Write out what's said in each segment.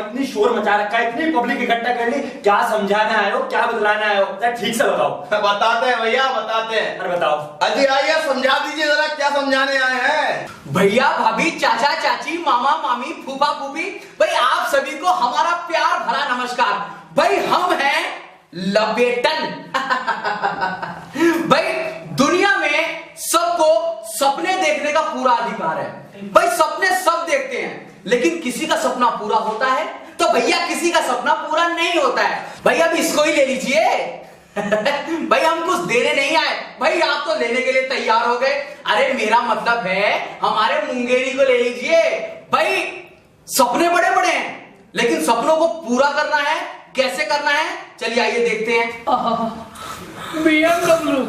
इतनी शोर मचा रखा है, इतनी पब्लिक इकट्ठा कर ली, क्या समझाने आए हो, क्या बतलाने आए हो? ठीक से बताओ। बताते हैं भैया, बताते हैं। अरे बताओ। अजी आइए, समझा दीजिए जरा, क्या समझाने आए हैं? भैया भाभी चाचा चाची मामा मामी फूफा फूफी, भाई आप सभी को हमारा प्यार भरा नमस्कार। भाई हम हैं लपेटन। भाई दुनिया में सबको सपने देखने का पूरा अधिकार है। भाई सपने सब देखते हैं, लेकिन किसी का सपना पूरा होता है तो भैया किसी का सपना पूरा नहीं होता है। भाई अब इसको ही ले लीजिए। भाई हम कुछ देने नहीं आए, भाई आप तो लेने के लिए तैयार हो गए। अरे मेरा मतलब है हमारे मुंगेरी को ले लीजिए। भाई सपने बड़े बड़े हैं, लेकिन सपनों को पूरा करना है, कैसे करना है चलिए आइए देखते हैं। BMW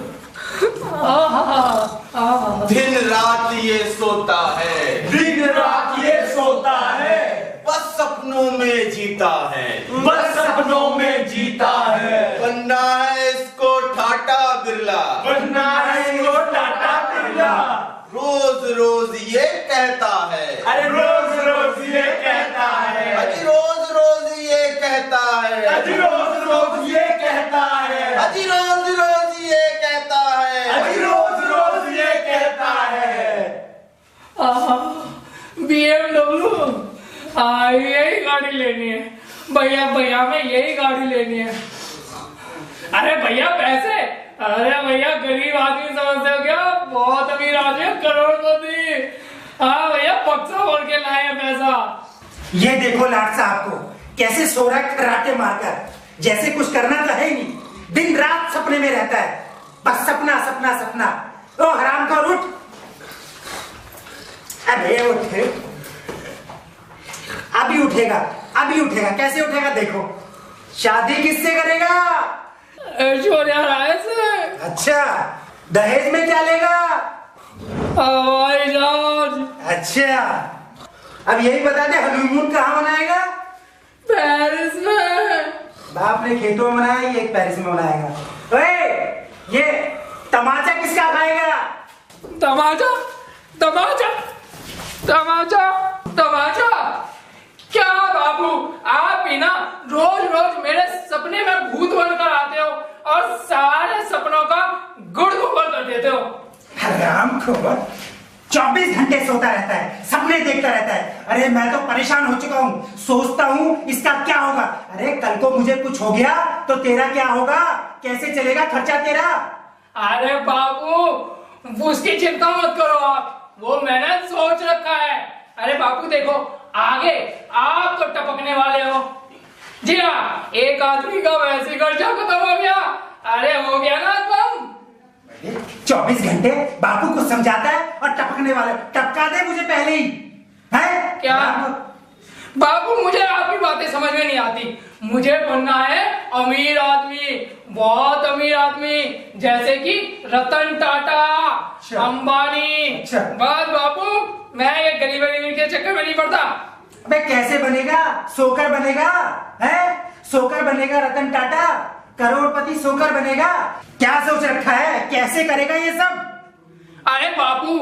दिन रात ये सोता है, दिन रात ये सोता है, बस सपनों में जीता है, बस सपनों में जीता है। बनना है इसको टाटा बिरला, बनना है इसको टाटा बिरला। रोज रोज ये कहता है, अरे रोज रोज ये कहता है, अजी रोज रोज ये कहता है, अजी रोज रोज ये कहता है, अजी रोज रोज ये कहता है, अजी रोज रोज ये कहता है। BMW यही गाड़ी लेनी है भैया, भैया में यही गाड़ी लेनी है। अरे भैया पैसे, अरे भैया गरीब आदमी समझते हो क्या? बहुत अमीर आदमी है, करोड़पति। हाँ भैया बक्सा भर के लाए हैं पैसा। ये देखो लाट साहब को कैसे सो रहा है खर्राटे मारकर, जैसे कुछ करना तो है ही नहीं, दिन रात सपने में रहता है, बस सपना सपना सपना। ओ हराम का उठ, अरे उठ, अभी उठेगा, अभी उठेगा। कैसे उठेगा देखो। शादी किससे करेगा? ऐश्वर्या राय से। अच्छा, दहेज में क्या लेगा? हवाई जहाज। अच्छा, अब यही बता दे हनीमून कहाँ मनाएगा? पेरिस में। बाप ने खेतों में मनाया, ये पेरिस में मनाएगा। ओए, ये तमाचा किसका खाएगा? तमाचा तमाचा तमाचा तमाचा। क्या बाबू आप ही ना रोज रोज मेरे सपने में भूत बनकर आते हो और सारे सपनों का गुड़ गोबर कर देते हो। हरामखोर, 24 घंटे सोता रहता है, सपने देखता रहता है। अरे मैं तो परेशान हो चुका हूँ, सोचता हूँ इसका क्या होगा। अरे कल को मुझे कुछ हो गया तो तेरा क्या होगा? कैसे चलेगा खर्चा तेरा? अरे बाबू उसकी चिंता मत करो आप, वो मैंने सोच रखा है। अरे बापू देखो आगे आप तो टपकने वाले हो। जी हाँ, एक आदमी का वैसे खर्चा खत्म हो गया। अरे हो गया ना तुम। 24 घंटे बापू को समझाता है और टपकने वाले। टपका दे मुझे पहले ही है क्या बाबू, मुझे आपकी बातें समझ में नहीं आती। मुझे बनना है अमीर आदमी, बहुत अमीर आदमी, जैसे कि रतन टाटा, अंबानी। बस बापू मैं ये गरीबी के चक्कर में नहीं पड़ता। अबे कैसे बनेगा? सोकर बनेगा है? सोकर बनेगा रतन टाटा, करोड़पति सोकर बनेगा। क्या सोच रखा है, कैसे करेगा ये सब? अरे बापू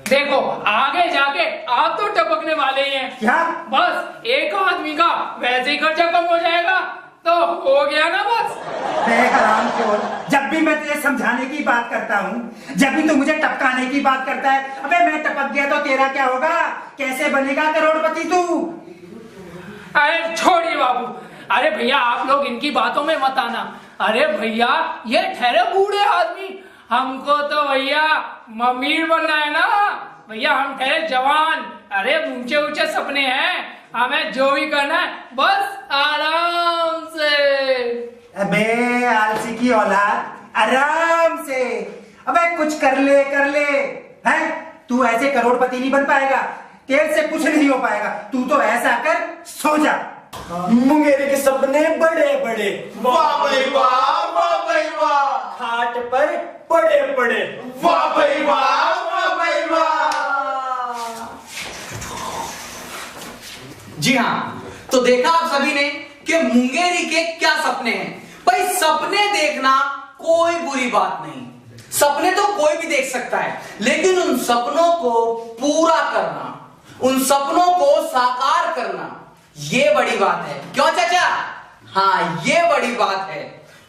देखो आगे जाके आप तो टपकने वाले ही हैं। क्या? बस एक आदमी का वैसे ही खर्चा कम हो जाएगा तो हो गया ना बस। हरामखोर, जब भी मैं तुझे समझाने की बात करता हूँ, जब भी तू मुझे टपकाने की बात करता है, अबे मैं टपक गया तो तेरा क्या होगा? कैसे बनेगा करोड़पति तू? अरे छोड़िए बाबू। अरे भैया आप लोग इनकी बातों में मत आना। अरे भैया ये ठहरे बूढ़े आदमी, हमको तो भैया अमीर बनना है ना भैया, हम ठहरे जवान। अरे ऊंचे ऊंचे सपने हैं, हमें जो भी करना है बस आराम से। अबे आलसी की औलाद, आराम से। अबे कुछ कर ले हैं? तू ऐसे करोड़पति नहीं बन पाएगा, तेरे से कुछ नहीं हो पाएगा। तू तो ऐसा कर, सो जा। मुंगेरी के सपने बड़े बड़े, वाह भाई वाह, वाह भाई वाह, खाट पर पड़े पड़े, वाह भाई वाह, वाह भाई वाह। जी हाँ, तो देखा आप सभी ने कि मुंगेरी के क्या सपने हैं। भाई सपने देखना कोई बुरी बात नहीं, सपने तो कोई भी देख सकता है, लेकिन उन सपनों को पूरा करना, उन सपनों को साकार करना, ये बड़ी बात है। क्यों चाचा? हाँ, ये बड़ी बात है।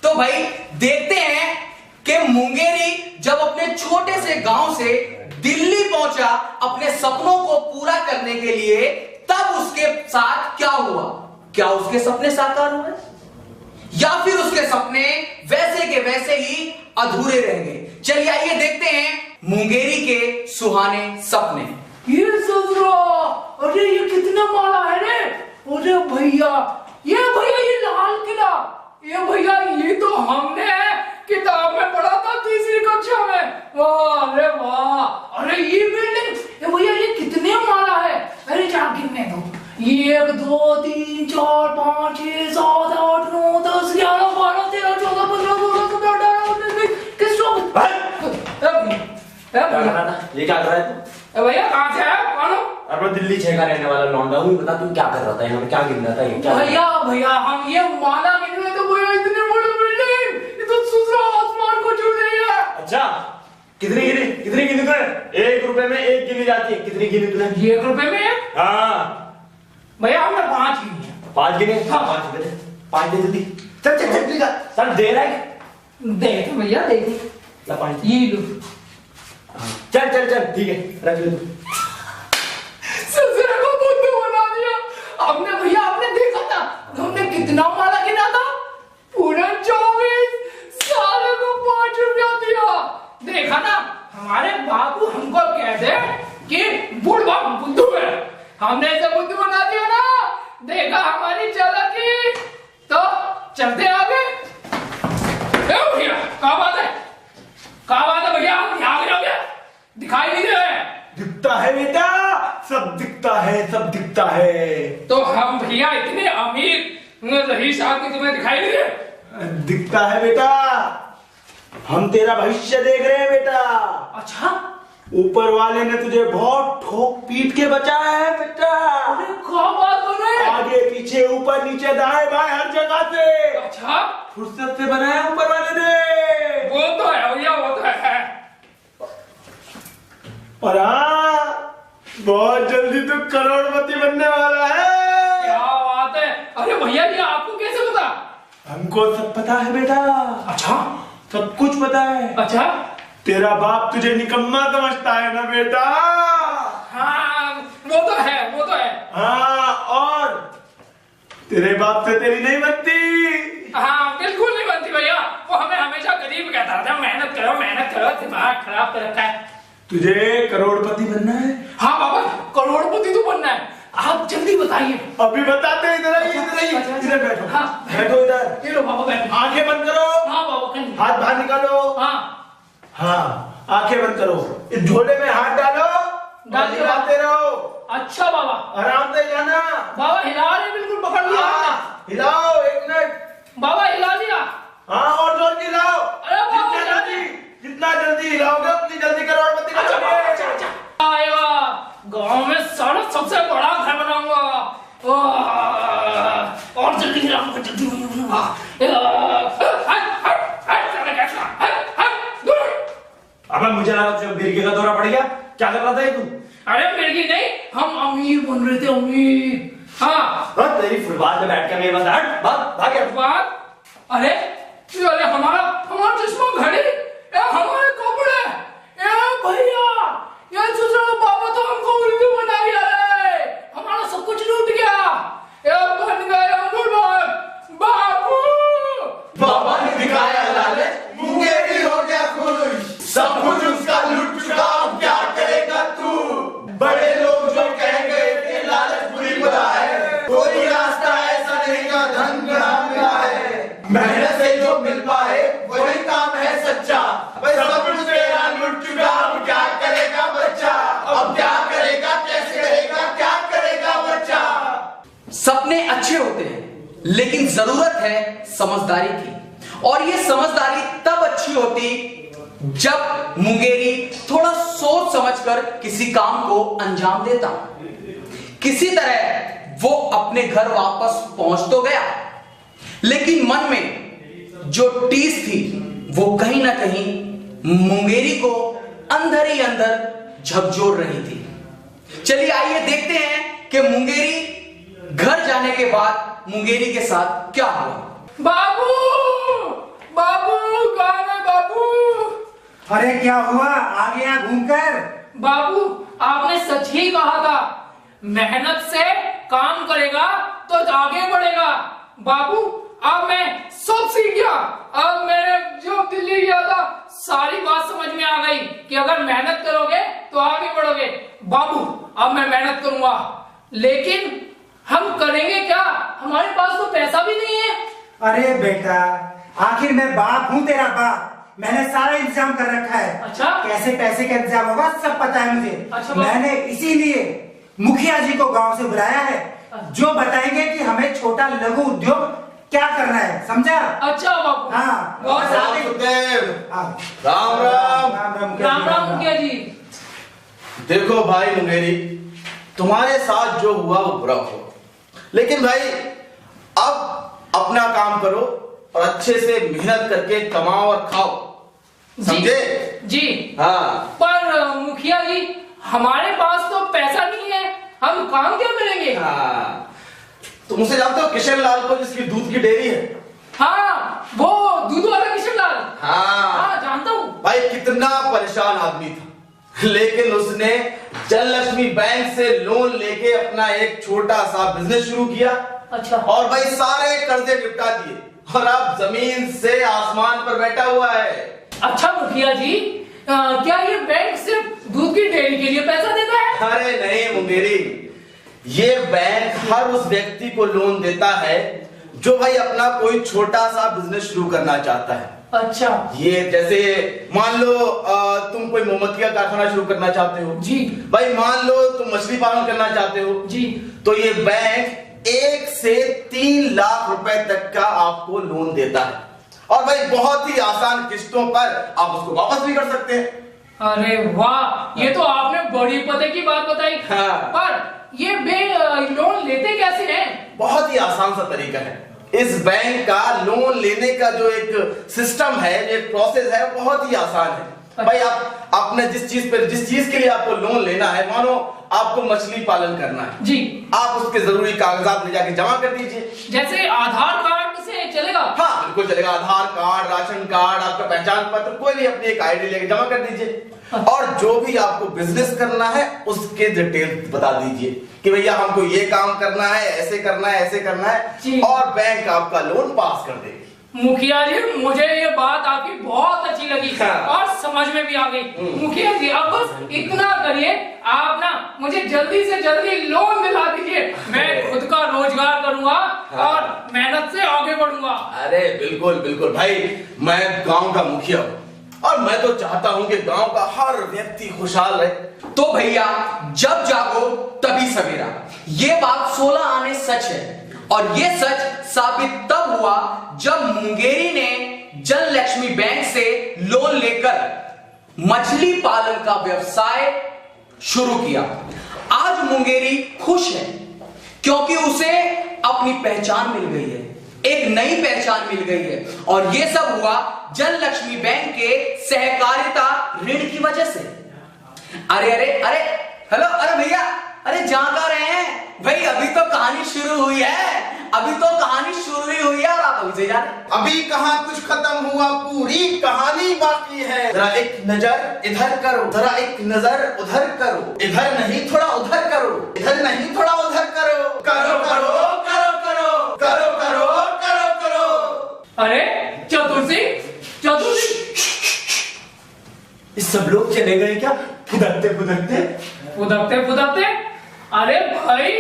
तो भाई देखते हैं कि मुंगेरी जब अपने छोटे से गांव से दिल्ली पहुंचा अपने सपनों को पूरा करने के लिए, तब उसके साथ क्या हुआ। क्या उसके सपने साकार हुए या फिर उसके सपने वैसे के वैसे ही अधूरे रह गए। चलिए आइए देखते हैं मुंगेरी के सुहाने सपने। ये ससुरा, अरे ये कितना माला है रे। अरे भैया, ये लाल किला, ये भैया ये तो हमने किताब में पढ़ा था तीसरी कक्षा में। वाह, अरे वाह, अरे ये बिल्डिंग, भैया ये कितने माला है। अरे जा गिनने दो, 1 2 3 4 5 6 7 8 9 10 11 12 13 14 15 16 17 18 19 20 ये क्या कर रहा है तू? भैया कहाँ से है? कौन हो? अरे मैं दिल्ली 6 का रहने वाला लौंडा हूँ। बता तू क्या कर रहा था यहाँ पे, क्या गिन रहा था? ये क्या भैया हम ये माला गिन रहे थे। भैया इतने बड़े बिल्डिंग, ये तो सुसरा आसमान को छू रही है। अच्छा, कितनी गिनी तूने? 1 रुपए में 1 गिनी जाती है। कितनी गिनी तूने? 1 रुपए में? हाँ भैया हमने 5 गिनी है। 5 गिने? हाँ। 5 दे, 5 दे जल्दी। चल चल चल चल, सर दे रहा है। देख भैया देख, ला 5 ये लो। चल चल चल, ठीक है, रख ले तू। ससुरा को बुद्धू बना दिया हमने। भैया आपने देखा था हमने कितना माला गिना था? पूरे 24 साल को 5 रुपया दिया। देखा ना, हमारे बाबू हमको कहते कि बुढ़वा बुद्धू है, हमने इसे बुद्धू बना दिया ना। देखा हमारी चालाकी, तो चलते आगे। भैया क्या बात है? क्या बात है भैया? आप यहाँ आ गए, दिखाई नहीं दे रहे? दिखता है बेटा, सब दिखता है, सब दिखता है। तो हम भैया इतने अमीर रईस आदमी तुम्हें दिखाई नहीं दे? दिखता है बेटा, हम तेरा भविष्य देख रहे हैं बेटा। अच्छा, ऊपर वाले ने तुझे बहुत ठोक पीट के बचाया है बेटा। अरे क्या बात कर रहे हैं? आगे पीछे ऊपर नीचे दाएं बाएं हर जगह से अच्छा, फुर्सत से बनाया ऊपर वाले ने। वो तो है भैया, वो तो है। और हाँ, बहुत जल्दी तू करोड़पति बनने वाला है। क्या बात है? अरे भैया ये आपको कैसे पता? हमको सब पता है बेटा। अच्छा, सब कुछ पता है। अच्छा, तेरा बाप तुझे निकम्मा समझता है ना बेटा? हाँ वो तो है, वो तो है। हाँ, और तेरे बाप से तेरी नहीं बनती। हाँ बिल्कुल नहीं बनती भैया, वो हमें हमेशा गरीब कहता रहता है, मेहनत करो, दिमाग खराब कर रखा है। तुझे करोड़पति बनना है? हाँ बाबा, करोड़पति तो बनना है। आप जल्दी बताइए। अभी बताते हैं, इधर आइए, अच्छा, इधर बैठो। हाँ। बैठो इधर। ये लो बाबा बैठो। आंखें बंद करो। हाँ बाबा कर। हाथ बाहर निकालो। हाँ हाँ, आंखें बंद करो। इस झोले में हाथ डालो, डाल दिया। हिलाते रहो। अच्छा बाबा। आराम से जाना। बाबा हिला रहे, बिल्कुल पकड़ लिया हाँ, हिलाओ 1 मिनट। बाबा हिला दिया। हाँ, और जोर की हिलाओ। अरे बाबा, जितना जल्दी हिलाओगे उतनी जल्दी करोड़पति बनोगे। आएगा गांव में सारा सबसे बड़ा घर बनाऊंगा। और जल्दी हिलाऊंगा, जल्दी अब मुझे लगा तुझे मिर्गी का दौरा पड़ गया। क्या कर रहा था ये तू? अरे मिर्गी नहीं, हम अमीर बन रहे थे, अमीर। हाँ तेरी फुटबॉल में बैठ के मेरे पास भाग गया। बात, अरे हमारा चश्मा घड़ी, हमारे कपड़े, भैया ये दूसरा बाबा तो हमको उल्लू बना गया है, हमारा सब कुछ लूट गया। बन गया बुड़बक बाबू। बाबा ने दिखाया लालच, मुंगेरी हो गया खुश, सब कुछ उसका लूट चुका, अब क्या करेगा तू? बड़े लोग जो कह गए थे लालच बुरी बला है, कोई रास्ता ऐसा नहीं का धन गड़ा मिला है। मेहनत से जो मिल पाए वही काम है सच्चा, सब कुछ तेरा लूट चुका, अब क्या करेगा बच्चा? अब क्या करेगा, कैसे करेगा, क्या करेगा बच्चा? सपने अच्छे होते हैं लेकिन जरूरत है समझदारी की, और ये समझदारी तब अच्छी होती जब मुंगेरी थोड़ा सोच समझकर किसी काम को अंजाम देता। किसी तरह वो अपने घर वापस पहुंच तो गया, लेकिन मन में जो टीस थी वो कहीं ना कहीं मुंगेरी को अंदर ही अंदर झकझोर रही थी। चलिए आइए देखते हैं कि मुंगेरी घर जाने के बाद मुंगेरी के साथ क्या हुआ। बाबू, बाबू कहाँ है बाबू? अरे क्या हुआ, आ गया घूमकर? बाबू आपने सच ही कहा था, मेहनत से काम करेगा तो आगे बढ़ेगा। बाबू अब मैं सब सीख गया, अब मैंने जो दिल्ली गया था सारी बात समझ में आ गई कि अगर मेहनत करोगे तो आगे बढ़ोगे। बाबू अब मैं मेहनत करूंगा, लेकिन हम करेंगे क्या, हमारे पास तो पैसा भी नहीं है। अरे बेटा, आखिर मैं बाप हूँ तेरा बाप, मैंने सारा इंतजाम कर रखा है। अच्छा? कैसे पैसे का इंतजाम होगा सब पता है मुझे। अच्छा, मैंने इसीलिए मुखिया जी को गांव से बुलाया है, जो बताएंगे कि हमें छोटा लघु उद्योग क्या करना है, समझा? अच्छा बाबू। हाँ। बहुत राम सारे- सुखदेव, हाँ। राम राम। राम राम मुखिया जी। देखो भाई मुंगेरी, तुम्हारे साथ जो हुआ वो बुरा हुआ, लेकिन भाई अब अपना काम करो और अच्छे से मेहनत करके कमाओ और खाओ, समझे? जी। हाँ। पर मुखिया जी हमारे पास तो पैसा नहीं है, हम काम क्या करेंगे? हाँ। तुम उसे जानते हो किशन लाल को, जिसकी दूध की डेयरी है? हाँ, वो दूध वाला किशन लाल। हाँ। हाँ जानता हूँ। भाई कितना परेशान आदमी था, लेकिन उसने जनलक्ष्मी बैंक से लोन लेके अपना एक छोटा सा बिजनेस शुरू किया। अच्छा। और भाई सारे कर्जे निपटा दिए और अब जमीन से आसमान पर बैठा हुआ है। अच्छा मुखिया जी, क्या ये बैंक सिर्फ दूध की डेयरी के लिए पैसा देता है? अरे नहीं मुंगेरी, ये बैंक हर उस व्यक्ति को लोन देता है जो भाई अपना कोई छोटा सा बिजनेस शुरू करना चाहता है। अच्छा ये जैसे मान लो तुम कोई मोमबत्ती का कारखाना शुरू करना चाहते हो जी। भाई, मान लो तुम मछली पालन करना चाहते हो जी। तो ये बैंक 1 से 3 लाख रुपए तक का आपको लोन देता है, और भाई बहुत ही आसान किस्तों पर आप उसको वापस भी कर सकते हैं। अरे वाह, ये तो आपने बड़ी पते की बात बताई। हाँ। पर ये लोन लेते कैसे हैं? बहुत ही आसान सा तरीका है। इस बैंक का लोन लेने का जो एक सिस्टम है, जो एक प्रोसेस है, बहुत ही आसान है। भाई आप अपने जिस चीज के लिए आपको लोन लेना है, मानो आपको मछली पालन करना है जी, आप उसके जरूरी कागजात ले जाके जमा कर दीजिए। जैसे आधार कार्ड से चलेगा? हाँ बिल्कुल चलेगा, आधार कार्ड, राशन कार्ड, आपका पहचान पत्र, कोई भी अपनी एक आईडी लेके जमा कर दीजिए। और जो भी आपको बिजनेस करना है उसके डिटेल बता दीजिए कि भैया हमको ये काम करना है, ऐसे करना है, ऐसे करना जी। है, और बैंक आपका लोन पास कर देगी। मुखिया जी मुझे ये बात आपकी बहुत अच्छी लगी। हाँ। और समझ में भी आ गई। मुखिया जी अब बस इतना करिए, आप ना मुझे जल्दी से जल्दी लोन दिला दीजिए, मैं खुद का रोजगार करूंगा। हाँ। और मेहनत से आगे बढ़ूंगा। अरे बिल्कुल बिल्कुल भाई, मैं गांव का मुखिया हूँ और मैं तो चाहता हूँ कि गांव का हर व्यक्ति खुशहाल रहे। तो भैया जब जागो तभी सवेरा, ये बात 16 आने सच है। और ये सच साबित तब हुआ जब मुंगेरी ने जनलक्ष्मी बैंक से लोन लेकर मछली पालन का व्यवसाय शुरू किया। आज मुंगेरी खुश है क्योंकि उसे अपनी पहचान मिल गई है, एक नई पहचान मिल गई है। और यह सब हुआ जनलक्ष्मी बैंक के सहकारिता ऋण की वजह से। अरे अरे अरे हेलो, अरे भैया, अरे जहां का रहे हैं भाई, अभी तो कहानी शुरू हुई है, अभी तो कहानी शुरू ही हुई है और आप अभी से जा रहे हैं। अभी कहां कुछ खत्म हुआ, पूरी कहानी बाकी है। जरा एक नजर इधर करो, जरा एक नजर उधर करो, इधर नहीं थोड़ा उधर करो, इधर नहीं थोड़ा उधर करो, करो करो करो करो करो करो करो करो। अरे चतुर सिंह, चतुर सिंह, ये सब लोग चले गए क्या? फुदकते फुदकते फुदकते फुदकते? अरे भाई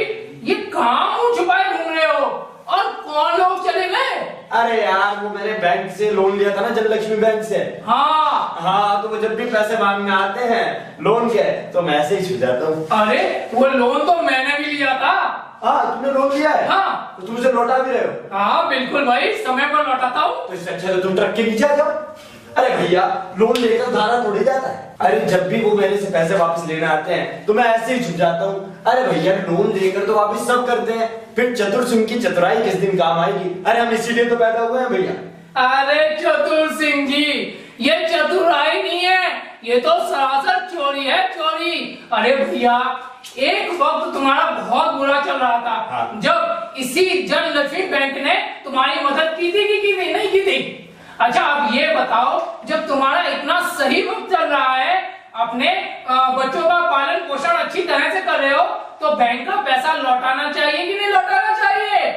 ये कहाँ मुंह छुपाए घूम रहे हो? और कौन लोग चले गए? अरे यार, वो मैंने बैंक से लोन लिया था ना, जनलक्ष्मी बैंक से। हाँ। तो वो जब भी पैसे मांगने आते हैं लोन के, तो मैं ऐसे ही छू जाता हूँ। अरे वो लोन तो मैंने भी लिया था। तुमने लोन लिया है? हाँ। तो तुम उसे लौटा भी रहे हो? हाँ बिल्कुल भाई, समय पर लौटाता हूँ। तो इससे अच्छा तो तुम ट्रक के नीचे आ जाओ। अरे भैया, लोन लेकर उधारा थोड़ी जाता है। अरे जब भी वो मेरे से पैसे वापस लेने आते हैं तो मैं ऐसे ही छुप जाता हूँ। अरे भैया, लोन लेकर तो वापस सब करते हैं, फिर चतुर सिंह की चतुराई किस दिन काम आएगी? अरे हम इसीलिए तो पैदा हुए हैं भैया। अरे चतुर सिंह जी, ये चतुराई नहीं है, ये तो सरासर चोरी है, चोरी। अरे भैया, एक वक्त तुम्हारा बहुत बुरा चल रहा था। हाँ। जब इसी जन लक्ष्मी बैंक ने तुम्हारी मदद की थी कि नहीं की थी? अच्छा, अब ये बताओ, जब तुम्हारा इतना सही वक्त चल रहा है, अपने बच्चों का पालन पोषण अच्छी तरह से कर रहे हो, तो बैंक का पैसा लौटाना चाहिए कि नहीं लौटाना चाहिए?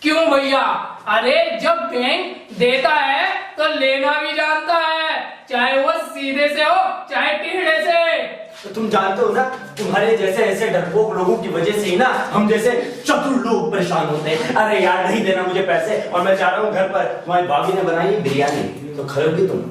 क्यों भैया? अरे जब बैंक देता है तो लेना भी जानता है, चाहे वो सीधे से हो चाहे टेढ़े से। तो तुम जानते हो ना, तुम्हारे जैसे ऐसे डरपोक लोगों की वजह से ही ना हम जैसे चतुर लोग परेशान होते हैं। अरे यार, नहीं देना मुझे पैसे, और मैं जा रहा हूँ घर पर, तुम्हारी भाभी ने बनाई है बिरयानी, तो खाओगी तुम?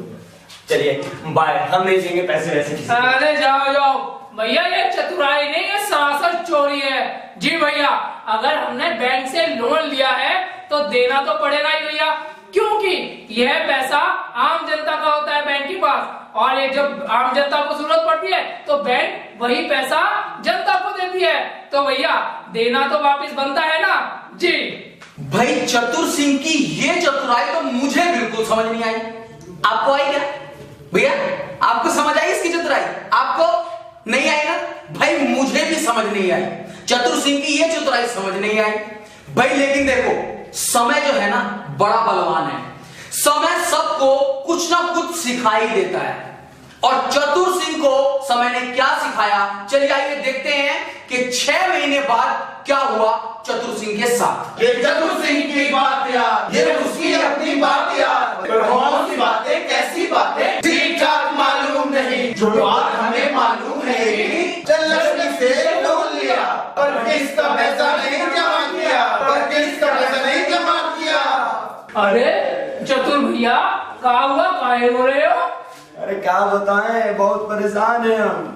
चलिए बाय, हम नहीं देंगे पैसे वैसे किसी को। अरे जाओ जाओ भैया, ये चतुराई नहीं, ये सरासर चोरी है। जी भैया, अगर हमने बैंक से लोन लिया है तो देना तो पड़ेगा ही भैया, क्योंकि यह पैसा आम जनता का होता है बैंक के पास, और ये जब आम जनता को जरूरत पड़ती है तो बैंक वही पैसा जनता को देती है, तो भैया देना तो वापस बनता है ना जी। भाई चतुर सिंह की ये चतुराई तो मुझे बिल्कुल समझ नहीं आई। आपको आई क्या भैया? आपको समझ आई इसकी चतुराई? आपको नहीं आई ना? भाई मुझे भी समझ नहीं आई, चतुर सिंह की ये चतुराई समझ नहीं आई भाई। लेकिन देखो, समय जो है ना बड़ा बलवान है, समय सबको कुछ ना कुछ सिखाई देता है, और चतुर सिंह को समय ने क्या सिखाया, चलिए आइए देखते हैं कि 6 महीने बाद क्या हुआ चतुर सिंह के साथ। ये चतुर सिंह की बात यार, ये उसकी अपनी बात यार, कौन सी बातें कैसी बातें ठीक ठाक मालूम नहीं, जो बात हमें मालूम है, जन लक्ष्मी से लोन लिया पर किसका पैसा नहीं जमा किया, पर किसका पैसा नहीं जमा किया। अरे चतुर भैया, क्या हुआ, काहे हो रहे हो? अरे क्या बताएं, बहुत परेशान है हम।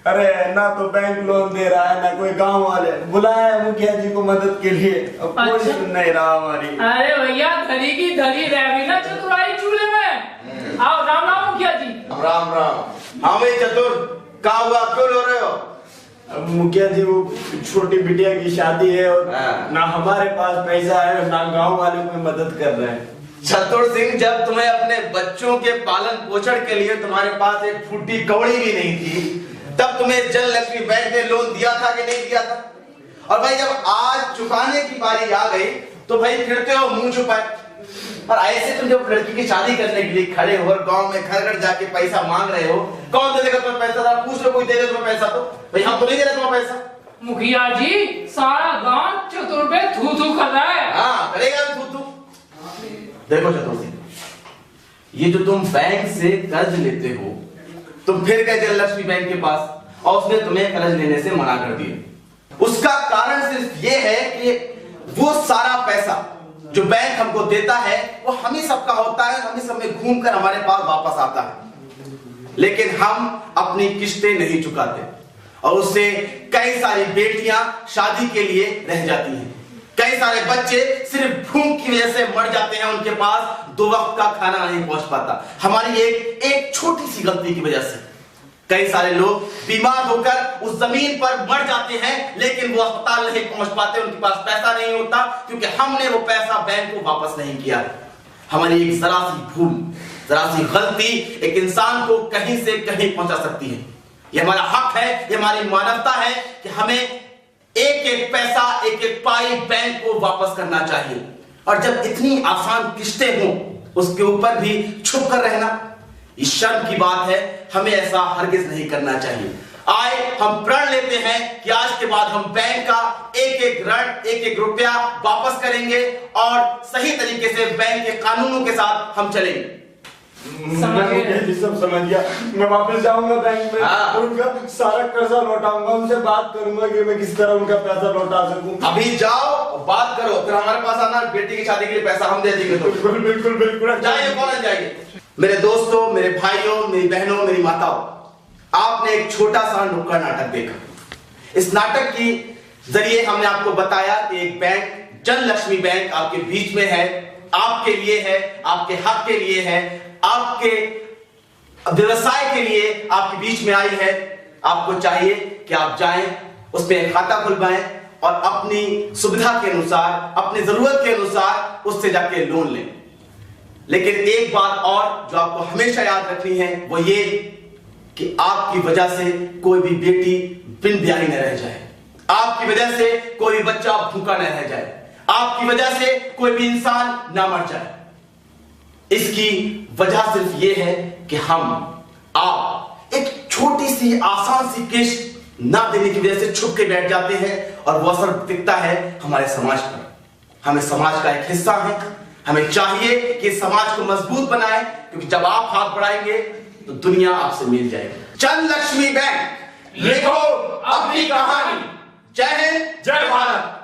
अरे ना तो बैंक लोन दे रहा है, ना कोई गांव वाले बुलाए मुखिया जी को मदद के लिए, अब कोई अच्छा। सुन नहीं रहा हमारी। अरे भैया, धरी की धरी रह गई ना चतुराई चूल्हे में। आओ, राम राम मुखिया जी। राम राम। हाँ भाई चतुर, क्या हुआ, क्यों रो रहे हो? अब मुखिया जी, वो छोटी बिटिया की शादी है, और हाँ। ना हमारे पास पैसा है, ना गांव वाले कोई मदद कर रहे हैं। चतुर सिंह, जब तुम्हें अपने बच्चों के पालन पोषण के लिए तुम्हारे पास एक फूटी कौड़ी भी नहीं थी, तब तुम्हें जन लक्ष्मी बैंक ने लोन दिया था कि नहीं दिया था? और भाई जब आज चुकाने की बारी आ गई तो भाई फिरते हो मुंह छुपाए, और ऐसे तुम जब लड़की की शादी करने के लिए खड़े हो और गांव में घर घर जाके पैसा मांग रहे हो, कौन दे देगा तुम्हें पैसा? था पूछ लो, कोई दे दे तुम्हें पैसा? तो भाई हम तो नहीं दे रहे तुम्हें पैसा। मुखिया जी, सारा गांव चतुर पे थू थू कर रहा है। हाँ करेगा भी तू। देखो चतुर सिंह, ये जो तुम बैंक से कर्ज लेते हो, तुम फिर गए जन लक्ष्मी बैंक के पास, और उसने तुम्हें कर्ज लेने से मना कर दिया। उसका कारण सिर्फ ये है कि वो सारा पैसा जो बैंक हमको देता है वो हम ही सबका होता है, हम ही सब में घूम कर हमारे पास वापस आता है, लेकिन हम अपनी किस्तें नहीं चुकाते, और उससे कई सारी बेटियां शादी के लिए रह जाती हैं, कई सारे बच्चे सिर्फ भूख की वजह से मर जाते हैं, उनके पास 2 वक्त का खाना नहीं पहुंच पाता, हमारी एक छोटी सी गलती की वजह से। कई सारे लोग बीमार होकर उस जमीन पर मर जाते हैं, लेकिन वो अस्पताल नहीं पहुंच पाते, उनके पास पैसा नहीं होता, क्योंकि हमने वो पैसा बैंक को वापस नहीं किया। हमारी एक जरा सी भूल, जरा सी गलती एक इंसान को कहीं से कहीं पहुंचा सकती है। ये हमारा हक है, ये हमारी मानवता है कि हमें एक एक पैसा, एक एक पाई बैंक को वापस करना चाहिए। और जब इतनी आसान किस्तें हों, उसके ऊपर भी छुप कर रहना, ये शर्म की बात है, हमें ऐसा हरगिज नहीं करना चाहिए। आए हम प्रण लेते हैं कि आज के बाद हम बैंक का एक एक ऋण, एक एक रुपया वापस करेंगे, और सही तरीके से बैंक के कानूनों के साथ हम चलेंगे। सब समझ गया, मैं वापस जाऊंगा बैंक में, हाँ। और उनका सारा कर्जा लौटाऊंगा, उनसे बात करूंगा कि मैं किस तरह उनका पैसा लौटा सकूं। अभी जाओ बात करो, फिर हमारे पास आना, बेटी की शादी के लिए पैसा हम दे देंगे। तो बिल्कुल बिल्कुल बिल्कुल जाइए, कॉलेज जाइए। मेरे दोस्तों, मेरे भाइयों, मेरी बहनों, मेरी माताओं, आपने एक छोटा सा नुक्कड़ नाटक देखा। इस नाटक की जरिए हमने आपको बताया कि एक बैंक, जन लक्ष्मी बैंक आपके बीच में है, आपके लिए है, आपके हक के लिए है, आपके व्यवसाय के लिए आपके बीच में आई है। आपको चाहिए कि आप जाएं, उसमें खाता खुलवाएं, और अपनी सुविधा के अनुसार, अपनी जरूरत के अनुसार उससे जाके लोन लें। लेकिन एक बात और जो आपको हमेशा याद रखनी है, वो ये कि आपकी वजह से कोई भी बेटी बिन ब्याही न रह जाए, आपकी वजह से कोई भी बच्चा भूखा न रह जाए, आपकी वजह से कोई भी इंसान ना मर जाए। इसकी वजह सिर्फ यह है कि आप एक छोटी सी आसान सी किस्त ना देने की वजह से छुप के बैठ जाते हैं और वो असर दिखता है हमारे समाज पर। हमें समाज का एक हिस्सा है, हमें चाहिए कि समाज को मजबूत बनाए, क्योंकि जब आप हाथ बढ़ाएंगे तो दुनिया आपसे मिल जाएगी। चंद लक्ष्मी बैंक, लिखो अपनी कहानी। जय हिंद, जय भारत।